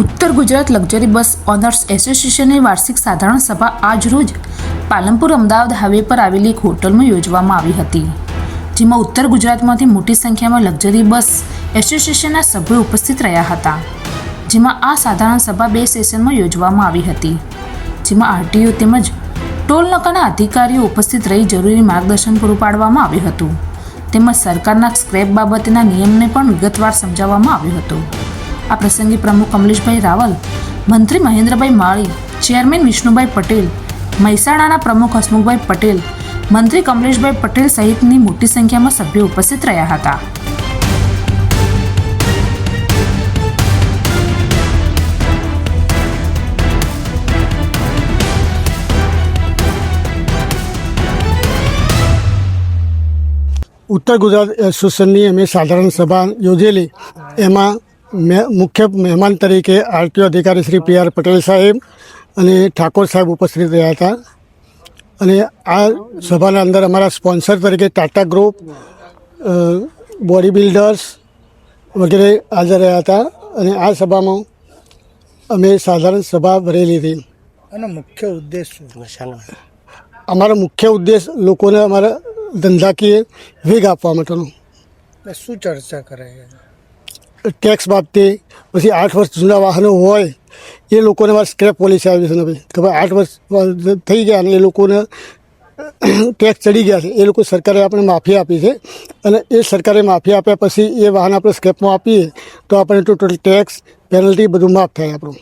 ઉત્તર Gujarat luxury bus owners એસોસિએશનની વાર્ષિક સાધારણ સભા આજ રોજ પાલનપુર અમદાવાદ હાઈવે પર આવેલી એક હોટલમાં યોજવામાં આવી હતી, જેમાં ઉત્તર ગુજરાતમાંથી મોટી સંખ્યામાં લક્ઝરી બસ એસોસિએશનના સભ્યો ઉપસ્થિત રહ્યા હતા. જેમાં આ સાધારણ સભા 2 સેશનમાં યોજવામાં આવી હતી, જેમાં આરટીઓ તેમજ ટોલ નાકાના અધિકારીઓ ઉપસ્થિત રહી જરૂરી માર્ગદર્શન પૂરું પાડવામાં આવ્યું હતું, તેમજ સરકારના સ્ક્રેપ બાબતના નિયમને પણ વિગતવાર સમજાવવામાં આવ્યું હતું. આ પ્રસંગે પ્રમુખ કમલેશભાઈ રાવલ, મંત્રી મહેન્દ્રભાઈ માળી, ચેરમેન વિષ્ણુભાઈ પટેલ, મહેસાણાના પ્રમુખ હસમુખભાઈ પટેલ, મંત્રી કમલેશભાઈ પટેલ સહિતની મોટી સંખ્યામાં સભ્યો ઉપસ્થિત રહ્યા હતા. ઉત્તર ગુજરાત એસોસિએશનની અમે સાધારણ સભા યોજેલી. એમાં મુખ્ય મહેમાન તરીકે આરટીઓ અધિકારી શ્રી PR પટેલ સાહેબ અને ઠાકોર સાહેબ ઉપસ્થિત રહ્યા હતા. અને આ સભાના અંદર અમારા સ્પોન્સર તરીકે ટાટા ગ્રુપ, બોડી બિલ્ડર્સ વગેરે હાજર રહ્યા હતા. અને આ સભામાં અમે સાધારણ સભા ભરેલી હતી. આનો મુખ્ય ઉદ્દેશ શું? અમારો મુખ્ય ઉદ્દેશ લોકોને અમારા ધંધાકીય વેગ આપવા માટેનો. શું ચર્ચા કરાય? ટેક્સ બાબતે, પછી 8 વર્ષ જૂના વાહનો હોય એ લોકોને અમારે સ્ક્રેપ પોલિસી આવી છે ને કે ભાઈ 8 વર્ષ થઈ ગયા અને એ લોકોને ટેક્સ ચડી ગયા છે, એ લોકો સરકારે આપણે માફી આપી છે. અને એ સરકારે માફી આપ્યા પછી એ વાહન આપણે સ્ક્રેપમાં આપીએ તો આપણે ટોટલ ટેક્સ પેનલ્ટી બધું માફ થાય આપણું.